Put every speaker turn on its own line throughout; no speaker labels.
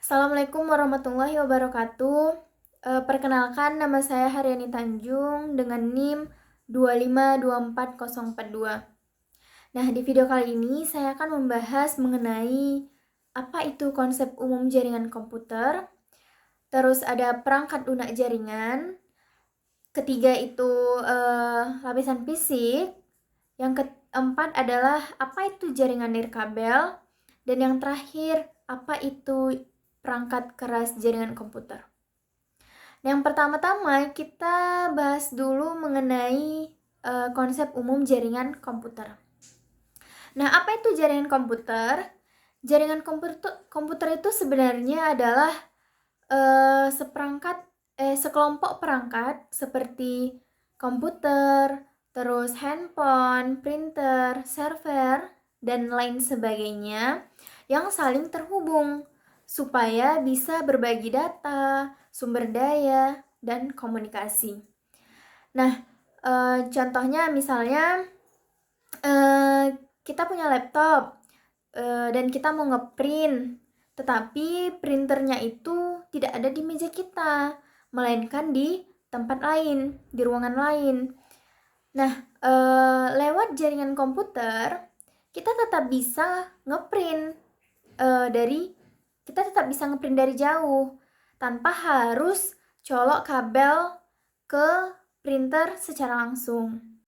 Assalamualaikum warahmatullahi wabarakatuh. Perkenalkan, nama saya Haryani Tanjung dengan NIM 2524042. Nah, di video kali ini saya akan membahas mengenai apa itu konsep umum jaringan komputer, terus ada perangkat lunak jaringan, ketiga itu lapisan fisik, yang keempat adalah apa itu jaringan nirkabel, dan yang terakhir apa itu perangkat keras jaringan komputer. Yang pertama-tama kita bahas dulu mengenai konsep umum jaringan komputer. Nah, apa itu jaringan komputer? Jaringan komputer itu sebenarnya adalah sekelompok perangkat seperti komputer, terus handphone, printer, server, dan lain sebagainya yang saling terhubung supaya bisa berbagi data, sumber daya, dan komunikasi. Nah, contohnya misalnya kita punya laptop dan kita mau ngeprint, tetapi printernya itu tidak ada di meja kita, melainkan di tempat lain, di ruangan lain. Nah, lewat jaringan komputer, kita tetap bisa ngeprint dari jauh tanpa harus colok kabel ke printer secara langsung.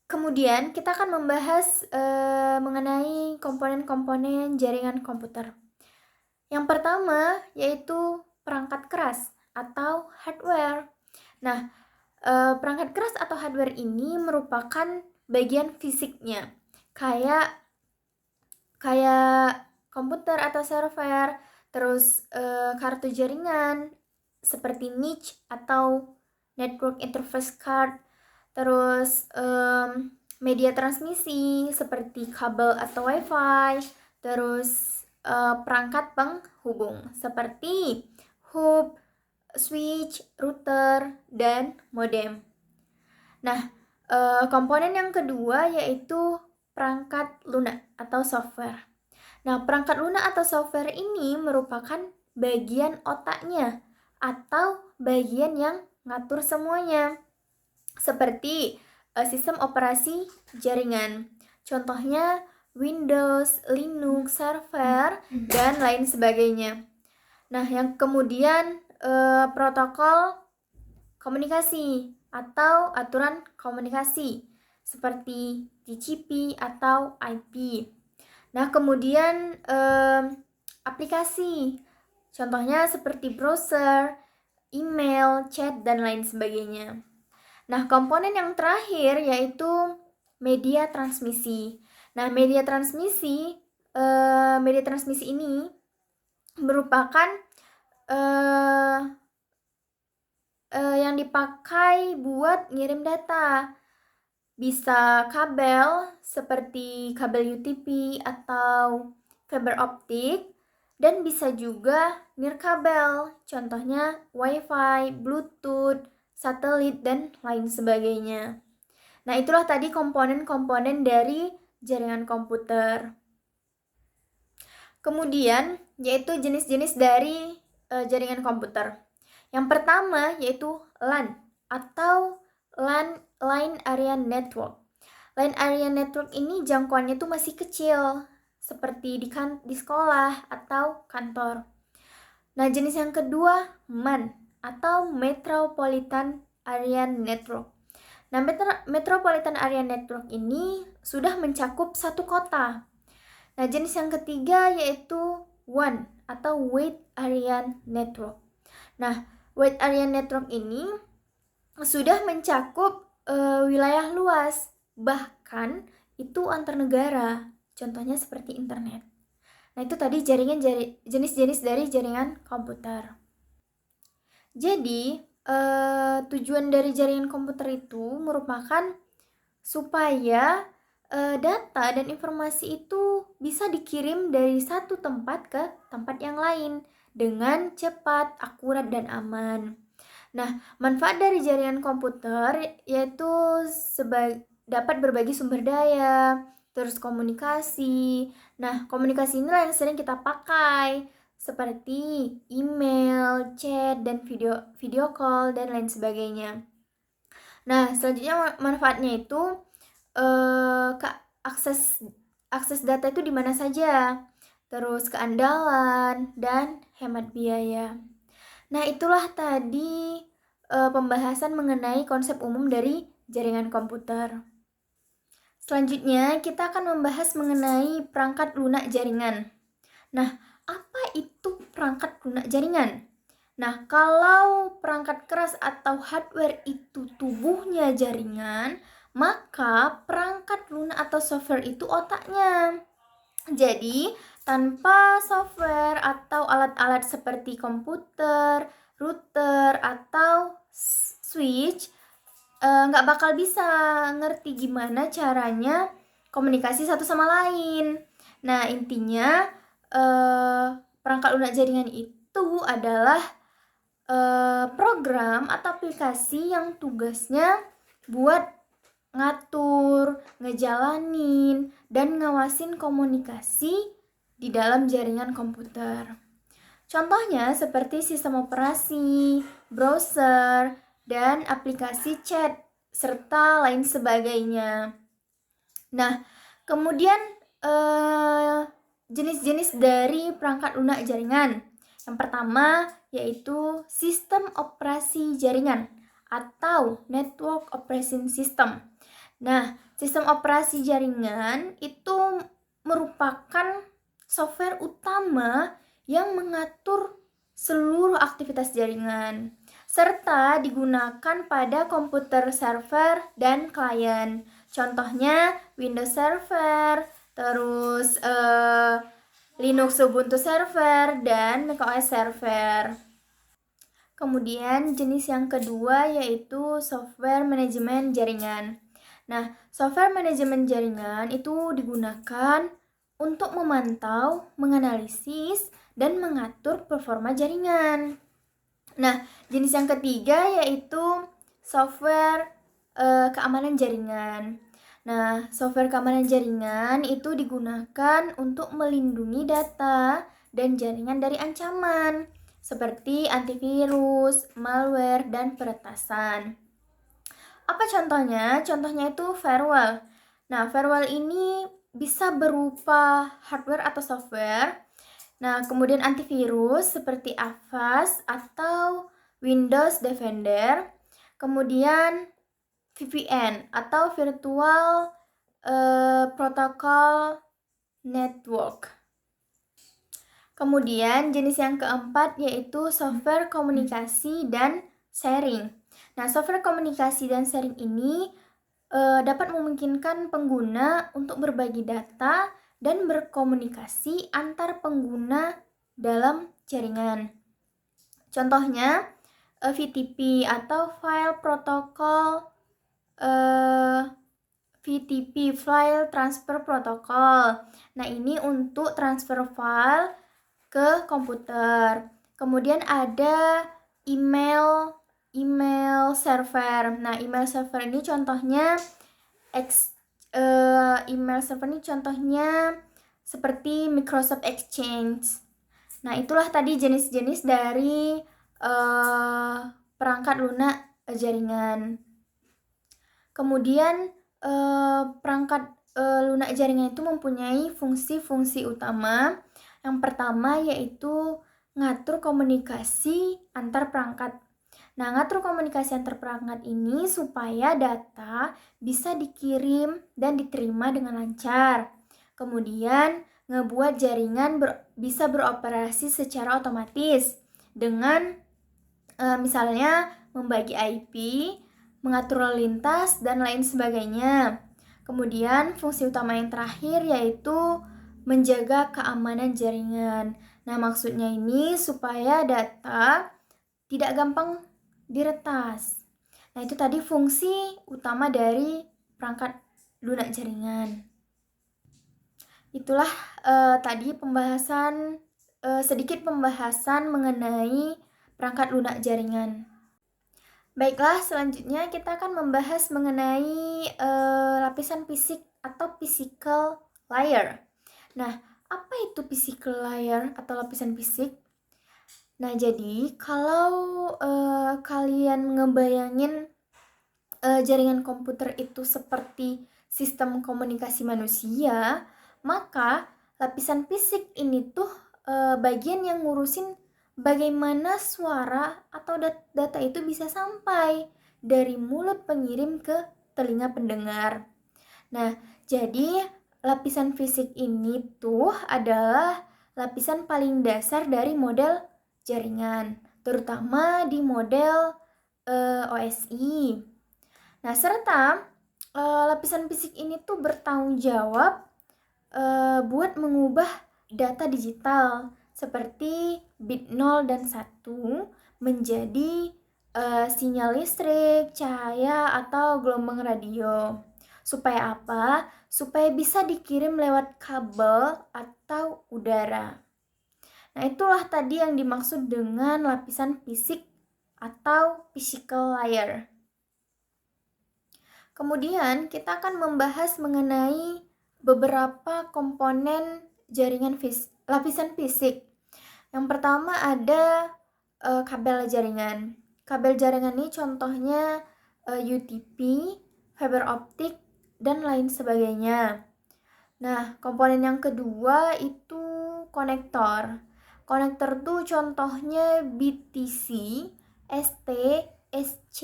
Kemudian kita akan membahas mengenai komponen-komponen jaringan komputer. Yang pertama yaitu perangkat keras atau hardware. Nah, perangkat keras atau hardware ini merupakan bagian fisiknya, kayak komputer atau server, terus kartu jaringan seperti NIC atau Network Interface Card, terus media transmisi seperti kabel atau WiFi, terus perangkat penghubung seperti hub, switch, router, dan modem. Nah, komponen yang kedua yaitu perangkat lunak atau software. Nah, perangkat lunak atau software ini merupakan bagian otaknya atau bagian yang ngatur semuanya, seperti sistem operasi jaringan. Contohnya Windows, Linux, server, dan lain sebagainya. Nah, yang kemudian protokol komunikasi atau aturan komunikasi seperti TCP atau IP. Nah, kemudian aplikasi, contohnya seperti browser, email, chat, dan lain sebagainya. Nah, komponen yang terakhir yaitu media transmisi. Nah, media transmisi ini merupakan yang dipakai buat ngirim data. Bisa kabel seperti kabel UTP atau fiber optik, dan bisa juga nirkabel, contohnya WiFi, Bluetooth, satelit, dan lain sebagainya. Nah, itulah tadi komponen-komponen dari jaringan komputer. Kemudian, yaitu jenis-jenis dari jaringan komputer. Yang pertama yaitu LAN atau Line Area Network. Line Area Network ini jangkauannya tuh masih kecil, seperti di sekolah atau kantor. Nah, jenis yang kedua MAN atau Metropolitan Area Network. Nah, Metropolitan Area Network ini sudah mencakup satu kota. Nah, jenis yang ketiga yaitu WAN atau Wide Area Network. Nah, Wide Area Network ini sudah mencakup wilayah luas, bahkan itu antar negara. Contohnya seperti internet. Nah, itu tadi jenis-jenis dari jaringan komputer. Jadi, tujuan dari jaringan komputer itu merupakan supaya data dan informasi itu bisa dikirim dari satu tempat ke tempat yang lain dengan cepat, akurat, dan aman. Nah, manfaat dari jaringan komputer yaitu dapat berbagi sumber daya, terus komunikasi. Nah, komunikasi inilah yang sering kita pakai seperti email, chat, dan video call, dan lain sebagainya. Nah, selanjutnya manfaatnya itu akses data itu di mana saja, terus keandalan, dan hemat biaya. Nah, itulah tadi pembahasan mengenai konsep umum dari jaringan komputer. Selanjutnya, kita akan membahas mengenai perangkat lunak jaringan. Nah, apa itu perangkat lunak jaringan? Nah, kalau perangkat keras atau hardware itu tubuhnya jaringan, maka perangkat lunak atau software itu otaknya. Jadi, tanpa software atau alat-alat seperti komputer, router, atau switch, nggak bakal bisa ngerti gimana caranya komunikasi satu sama lain. Nah, intinya perangkat lunak jaringan itu adalah program atau aplikasi yang tugasnya buat ngatur, ngejalanin, dan ngawasin komunikasi di dalam jaringan komputer. Contohnya seperti sistem operasi, browser, dan aplikasi chat, serta lain sebagainya. Nah, kemudian jenis-jenis dari perangkat lunak jaringan. Yang pertama yaitu sistem operasi jaringan atau network operation system. Nah, sistem operasi jaringan itu merupakan software utama yang mengatur seluruh aktivitas jaringan, serta digunakan pada komputer server dan klien. Contohnya Windows Server, terus Linux Ubuntu Server, dan macOS Server. Kemudian jenis yang kedua yaitu software manajemen jaringan. Nah, software manajemen jaringan itu digunakan untuk memantau, menganalisis, dan mengatur performa jaringan. Nah, jenis yang ketiga yaitu software keamanan jaringan. Nah, software keamanan jaringan itu digunakan untuk melindungi data dan jaringan dari ancaman seperti antivirus, malware, dan peretasan. Apa contohnya? Contohnya itu firewall. Nah, firewall ini bisa berupa hardware atau software. Nah, kemudian antivirus seperti Avast atau Windows Defender. Kemudian VPN atau Virtual Protocol Network. Kemudian jenis yang keempat yaitu software komunikasi dan sharing. Nah, software komunikasi dan sharing ini dapat memungkinkan pengguna untuk berbagi data dan berkomunikasi antar pengguna dalam jaringan. Contohnya VTP atau File Protocol, VTP File Transfer Protocol. Nah, ini untuk transfer file ke komputer. Kemudian ada email server. Nah, email server ini contohnya seperti Microsoft Exchange. Nah, itulah tadi jenis-jenis dari perangkat lunak jaringan. Kemudian perangkat lunak jaringan itu mempunyai fungsi-fungsi utama. Yang pertama yaitu ngatur komunikasi antar perangkat. Nah, ngatur komunikasi antar perangkat ini supaya data bisa dikirim dan diterima dengan lancar. Kemudian ngebuat jaringan bisa beroperasi secara otomatis dengan misalnya membagi IP, mengatur lalu lintas, dan lain sebagainya. Kemudian fungsi utama yang terakhir yaitu menjaga keamanan jaringan. Nah, maksudnya ini supaya data tidak gampang diretas. Nah, itu tadi fungsi utama dari perangkat lunak jaringan. Itulah tadi sedikit pembahasan mengenai perangkat lunak jaringan. Baiklah, selanjutnya kita akan membahas mengenai lapisan fisik atau physical layer. Nah, apa itu physical layer atau lapisan fisik? Nah, jadi kalau kalian ngebayangin jaringan komputer itu seperti sistem komunikasi manusia, maka lapisan fisik ini tuh bagian yang ngurusin bagaimana suara atau data itu bisa sampai dari mulut pengirim ke telinga pendengar. Nah, jadi lapisan fisik ini tuh adalah lapisan paling dasar dari model jaringan, terutama di model OSI. Nah, serta lapisan fisik ini tuh bertanggung jawab buat mengubah data digital seperti bit 0 dan 1 menjadi sinyal listrik, cahaya, atau gelombang radio. Supaya apa? Supaya bisa dikirim lewat kabel atau udara. Nah, itulah tadi yang dimaksud dengan lapisan fisik atau physical layer. Kemudian kita akan membahas mengenai beberapa komponen jaringan lapisan fisik. Yang pertama ada kabel jaringan. Kabel jaringan ini contohnya UTP, fiber optik, dan lain sebagainya. Nah, komponen yang kedua itu konektor. Konektor tuh contohnya BTC, ST, SC,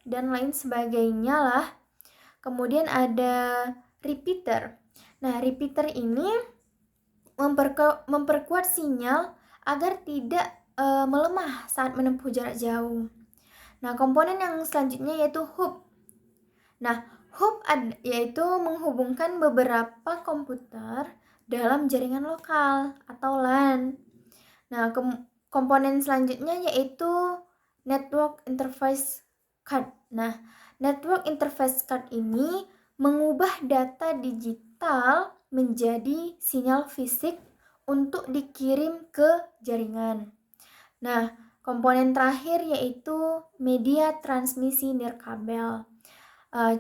dan lain sebagainya lah. Kemudian ada repeater. Nah, repeater ini memperkuat sinyal agar tidak melemah saat menempuh jarak jauh. Nah, komponen yang selanjutnya yaitu hub. Nah, hub yaitu menghubungkan beberapa komputer dalam jaringan lokal atau LAN. Nah, komponen selanjutnya yaitu network interface card. Nah, network interface card ini mengubah data digital menjadi sinyal fisik untuk dikirim ke jaringan. Nah, komponen terakhir yaitu media transmisi nirkabel.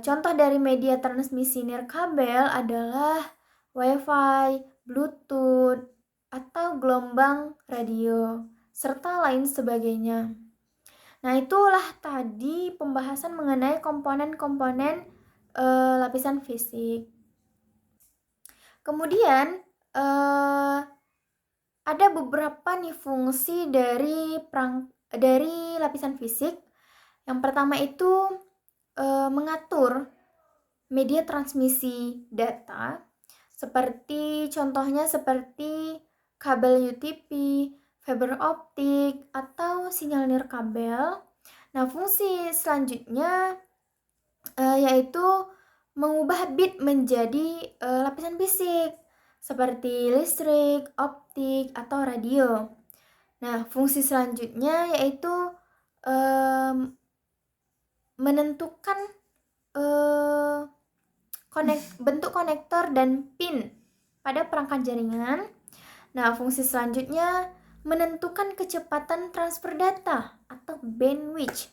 Contoh dari media transmisi nirkabel adalah Wi-Fi, Bluetooth, atau gelombang radio, serta lain sebagainya. Nah, itulah tadi pembahasan mengenai komponen-komponen lapisan fisik. Kemudian ada beberapa nih fungsi dari lapisan fisik. Yang pertama itu mengatur media transmisi data, contohnya seperti kabel UTP, fiber optik, atau sinyal nirkabel. Nah, fungsi selanjutnya yaitu mengubah bit menjadi lapisan fisik seperti listrik, optik, atau radio. Nah, fungsi selanjutnya yaitu menentukan bentuk konektor dan pin pada perangkat jaringan. Nah, fungsi selanjutnya menentukan kecepatan transfer data atau bandwidth.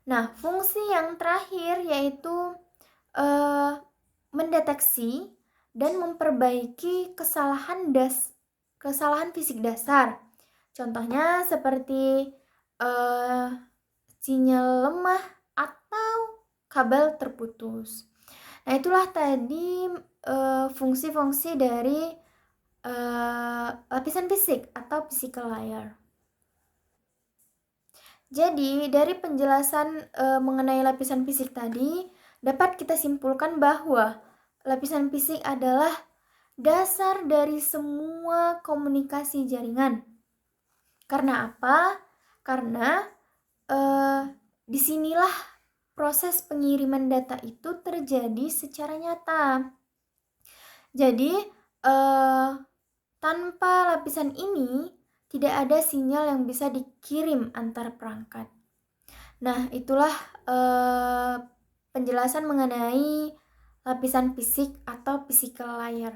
Nah, fungsi yang terakhir yaitu mendeteksi dan memperbaiki kesalahan fisik dasar. Contohnya seperti sinyal lemah atau kabel terputus. Nah, itulah tadi fungsi-fungsi dari lapisan fisik atau physical layer. Jadi, dari penjelasan mengenai lapisan fisik tadi, dapat kita simpulkan bahwa lapisan fisik adalah dasar dari semua komunikasi jaringan. Karena apa? Karena disinilah proses pengiriman data itu terjadi secara nyata. Jadi, tanpa lapisan ini, tidak ada sinyal yang bisa dikirim antar perangkat. Nah, itulah penjelasan mengenai lapisan fisik atau physical layer.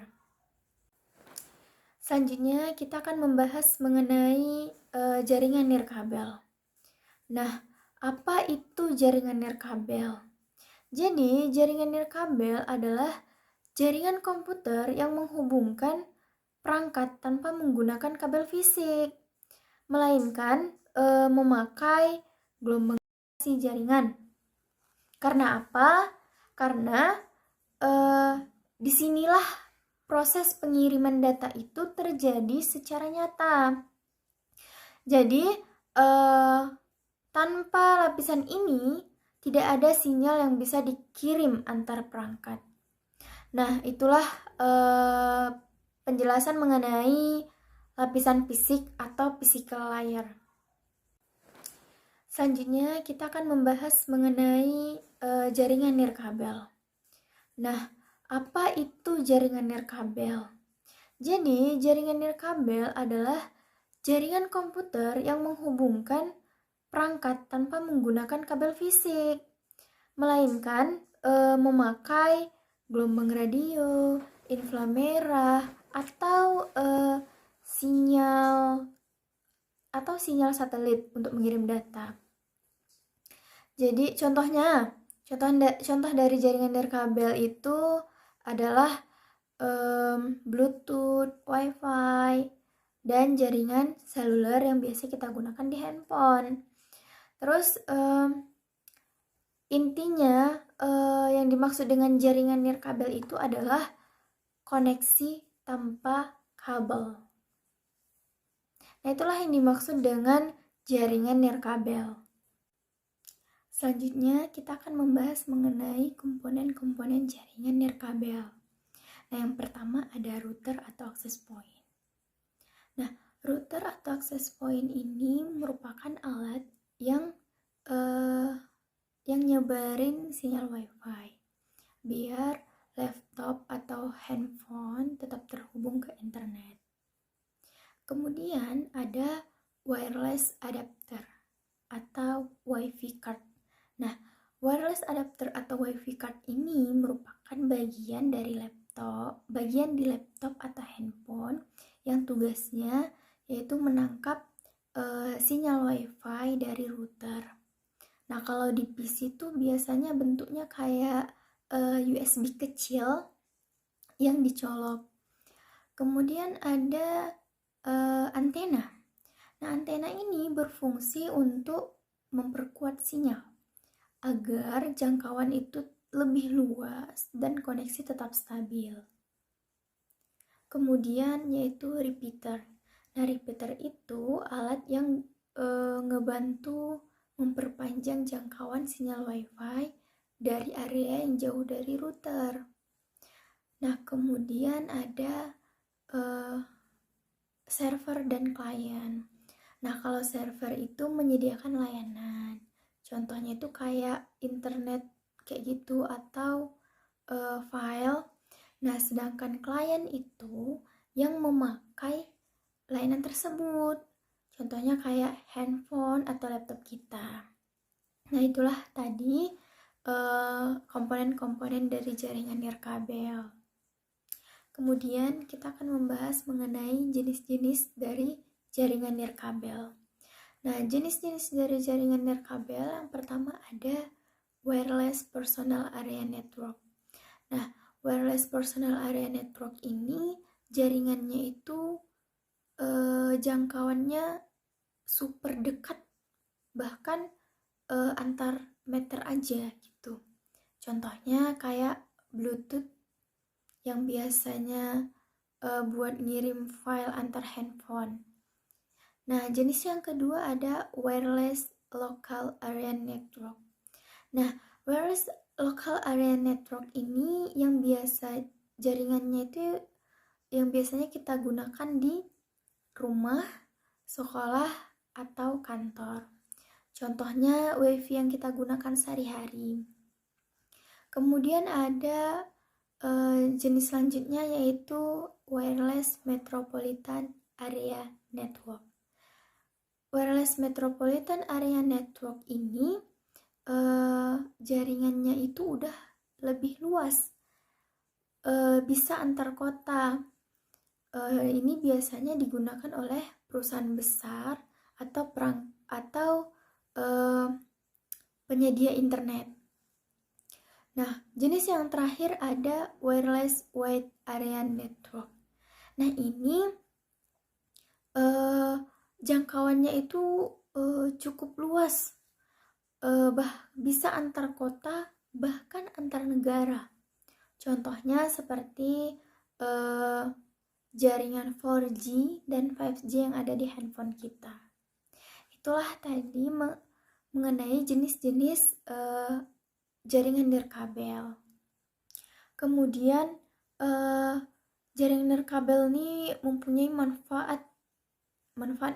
Selanjutnya, kita akan membahas mengenai jaringan nirkabel. Nah, apa itu jaringan nirkabel? Jadi, jaringan nirkabel adalah jaringan komputer yang menghubungkan perangkat tanpa menggunakan kabel fisik, melainkan memakai gelombang jaringan. Karena apa? Karena disinilah proses pengiriman data itu terjadi secara nyata. Jadi tanpa lapisan ini tidak ada sinyal yang bisa dikirim antar perangkat. Nah, itulah penjelasan mengenai lapisan fisik atau physical layer. Selanjutnya kita akan membahas mengenai jaringan nirkabel. Nah, apa itu jaringan nirkabel? Jadi, jaringan nirkabel adalah jaringan komputer yang menghubungkan perangkat tanpa menggunakan kabel fisik, melainkan memakai gelombang radio, inframerah, atau sinyal satelit untuk mengirim data. Jadi contoh dari jaringan nirkabel itu adalah Bluetooth, Wi-Fi, dan jaringan seluler yang biasa kita gunakan di handphone. Terus intinya yang dimaksud dengan jaringan nirkabel itu adalah koneksi tanpa kabel. Nah, itulah yang dimaksud dengan jaringan nirkabel. Selanjutnya kita akan membahas mengenai komponen-komponen jaringan nirkabel. Nah, yang pertama ada router atau access point. Nah, router atau access point ini merupakan alat yang nyebarin sinyal Wi-Fi biar laptop atau handphone tetap terhubung ke internet. Kemudian ada wireless adapter atau Wi-Fi card. Nah, wireless adapter atau Wi-Fi card ini merupakan bagian di laptop atau handphone yang tugasnya yaitu menangkap sinyal Wi-Fi dari router. Nah, kalau di PC itu biasanya bentuknya kayak USB kecil yang dicolok. Kemudian ada antena. Nah, antena ini berfungsi untuk memperkuat sinyal agar jangkauan itu lebih luas dan koneksi tetap stabil. Kemudian yaitu repeater. Nah, repeater itu alat yang ngebantu memperpanjang jangkauan sinyal Wi-Fi dari area yang jauh dari router. Nah, kemudian ada server dan klien. Nah, kalau server itu menyediakan layanan. Contohnya itu kayak internet kayak gitu atau file. Nah, sedangkan klien itu yang memakai layanan tersebut. Contohnya kayak handphone atau laptop kita. Nah, itulah tadi komponen-komponen dari jaringan nirkabel. Kemudian kita akan membahas mengenai jenis-jenis dari jaringan nirkabel. Nah, jenis-jenis dari jaringan nirkabel yang pertama ada wireless personal area network. Nah, wireless personal area network ini jaringannya itu jangkauannya super dekat, bahkan antar meter aja gitu. Contohnya kayak Bluetooth yang biasanya buat ngirim file antar handphone. Nah, jenis yang kedua ada wireless local area network. Nah, wireless local area network ini yang biasa jaringannya itu yang biasanya kita gunakan di rumah, sekolah, atau kantor. Contohnya WiFi yang kita gunakan sehari-hari. Kemudian ada jenis selanjutnya yaitu wireless metropolitan area network. Wireless metropolitan area network ini jaringannya itu udah lebih luas, bisa antar kota. Ini biasanya digunakan oleh perusahaan besar atau penyedia internet. Nah, jenis yang terakhir ada wireless wide area network. Nah, ini jangkauannya itu cukup luas, bisa antar kota, bahkan antar negara. Contohnya seperti jaringan 4G dan 5G yang ada di handphone kita. Itulah tadi mengenai jenis-jenis jaringan nirkabel. Kemudian jaringan nirkabel ini mempunyai manfaat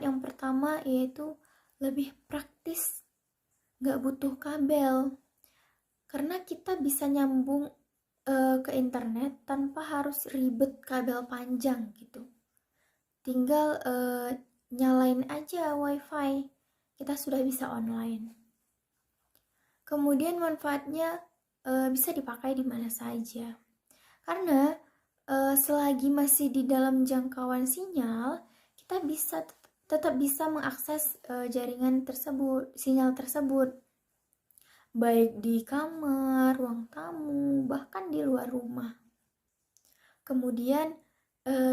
yang pertama yaitu lebih praktis, nggak butuh kabel, karena kita bisa nyambung ke internet tanpa harus ribet kabel panjang gitu. Tinggal nyalain aja wifi, kita sudah bisa online. Kemudian manfaatnya bisa dipakai di mana saja, karena selagi masih di dalam jangkauan sinyal, kita tetap bisa mengakses jaringan tersebut, sinyal tersebut, baik di kamar, ruang tamu, bahkan di luar rumah. Kemudian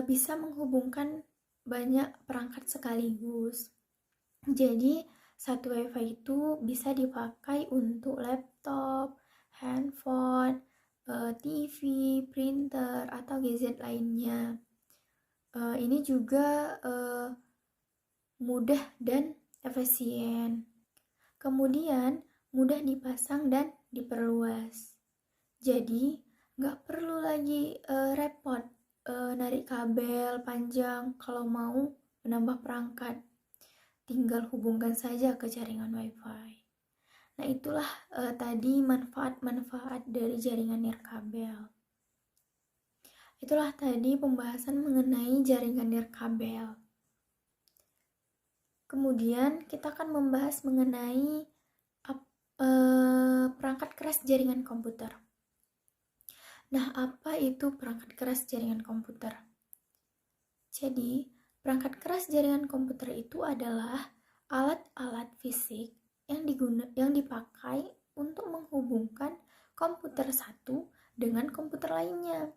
bisa menghubungkan banyak perangkat sekaligus. Jadi satu wifi itu bisa dipakai untuk laptop, handphone, TV, printer, atau gadget lainnya. Ini juga mudah dan efisien. Kemudian mudah dipasang dan diperluas. Jadi nggak perlu lagi repot narik kabel panjang kalau mau menambah perangkat. Tinggal hubungkan saja ke jaringan wifi. Nah, itulah tadi manfaat-manfaat dari jaringan nirkabel. Itulah tadi pembahasan mengenai jaringan nirkabel. Kemudian kita akan membahas mengenai perangkat keras jaringan komputer. Nah, apa itu perangkat keras jaringan komputer? Jadi, perangkat keras jaringan komputer itu adalah alat-alat fisik yang dipakai untuk menghubungkan komputer satu dengan komputer lainnya,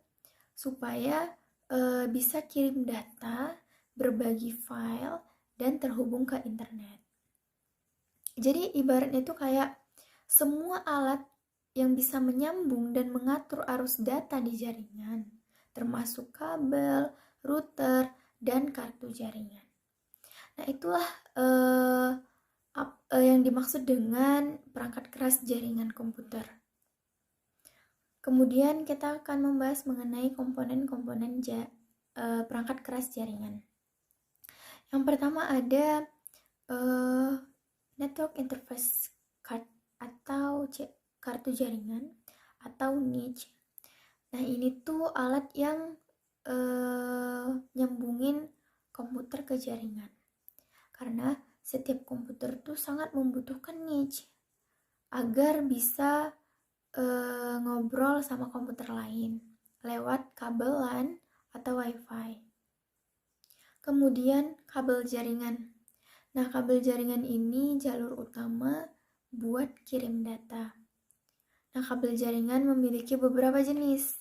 supaya bisa kirim data, berbagi file, dan terhubung ke internet. Jadi ibaratnya itu kayak semua alat yang bisa menyambung dan mengatur arus data di jaringan, termasuk kabel, router, dan kartu jaringan. Nah, itulah yang dimaksud dengan perangkat keras jaringan komputer. Kemudian kita akan membahas mengenai komponen-komponen perangkat keras jaringan. Yang pertama ada network interface card atau kartu jaringan atau NIC. Nah, ini tuh alat yang nyambungin komputer ke jaringan. Karena setiap komputer tuh sangat membutuhkan NIC agar bisa ngobrol sama komputer lain lewat kabel LAN atau WiFi. Kemudian kabel jaringan. Nah, kabel jaringan ini jalur utama buat kirim data. Nah, kabel jaringan memiliki beberapa jenis.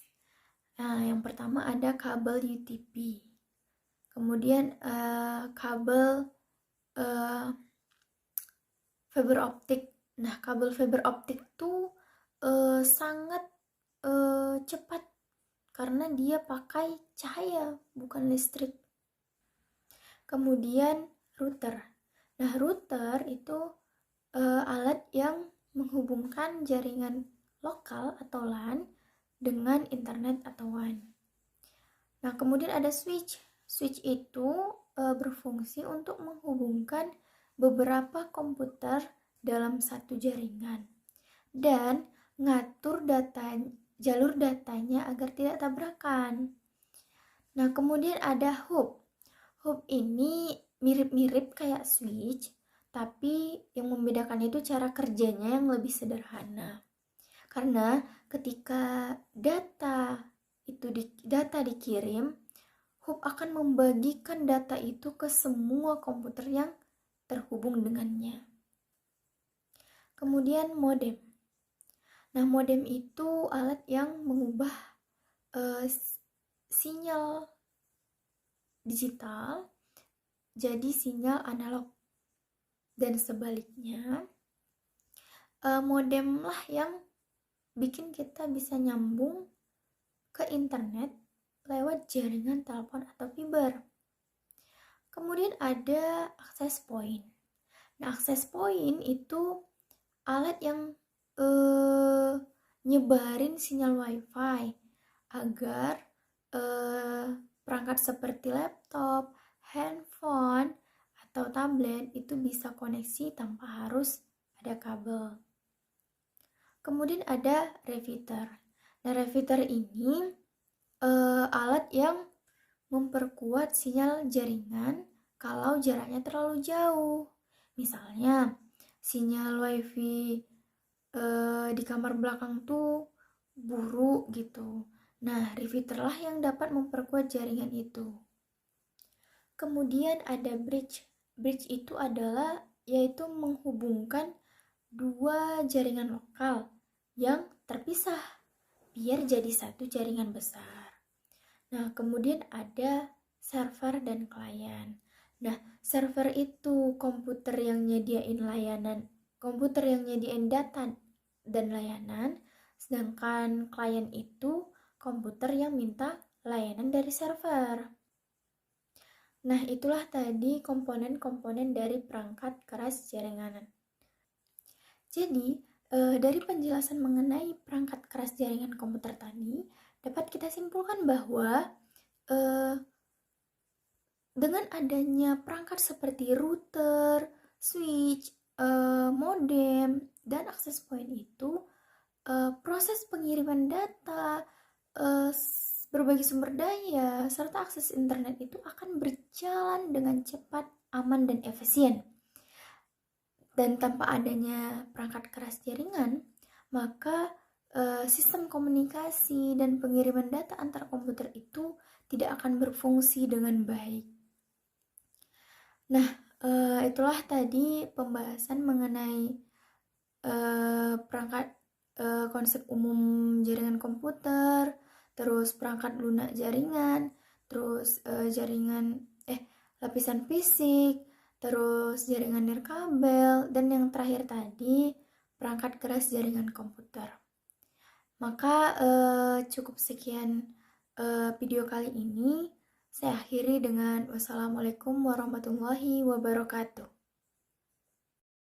Nah, yang pertama ada kabel UTP. Kemudian kabel fiber optik. Nah, kabel fiber optik tuh sangat cepat karena dia pakai cahaya, bukan listrik. Kemudian router. Nah, router itu alat yang menghubungkan jaringan lokal atau LAN dengan internet atau WAN. Nah, kemudian ada switch. Switch itu berfungsi untuk menghubungkan beberapa komputer dalam satu jaringan dan ngatur jalur datanya agar tidak tabrakan. Nah, kemudian ada hub. Hub ini mirip-mirip kayak switch, tapi yang membedakan itu cara kerjanya yang lebih sederhana. Karena ketika data dikirim, hub akan membagikan data itu ke semua komputer yang terhubung dengannya. Kemudian modem. Nah, modem itu alat yang mengubah sinyal digital jadi sinyal analog. Dan sebaliknya, modem lah yang bikin kita bisa nyambung ke internet lewat jaringan telepon atau fiber. Kemudian ada access point. Nah, access point itu alat yang nyebarin sinyal wifi agar perangkat seperti laptop, handphone, atau tablet itu bisa koneksi tanpa harus ada kabel. Kemudian ada repeater. Nah, repeater ini alat yang memperkuat sinyal jaringan kalau jaraknya terlalu jauh. Misalnya, sinyal wifi di kamar belakang tuh buruk gitu. Nah, repeater lah yang dapat memperkuat jaringan itu. Kemudian ada bridge. Bridge itu adalah yaitu menghubungkan dua jaringan lokal yang terpisah biar jadi satu jaringan besar. Nah, kemudian ada server dan klien. Nah, server itu komputer yang nyediain layanan, komputer yang nyediain data dan layanan, sedangkan klien itu komputer yang minta layanan dari server. Nah, itulah tadi komponen-komponen dari perangkat keras jaringan. Jadi, dari penjelasan mengenai perangkat keras jaringan komputer tadi, dapat kita simpulkan bahwa dengan adanya perangkat seperti router, switch, modem, dan access point itu, proses pengiriman data, berbagai sumber daya, serta akses internet itu akan berjalan dengan cepat, aman, dan efisien. Dan tanpa adanya perangkat keras jaringan, maka sistem komunikasi dan pengiriman data antar komputer itu tidak akan berfungsi dengan baik. Nah, itulah tadi pembahasan mengenai perangkat konsep umum jaringan komputer, terus perangkat lunak jaringan, terus lapisan fisik, terus jaringan nirkabel, dan yang terakhir tadi perangkat keras jaringan komputer. Maka cukup sekian video kali ini. Saya akhiri dengan wassalamualaikum warahmatullahi wabarakatuh.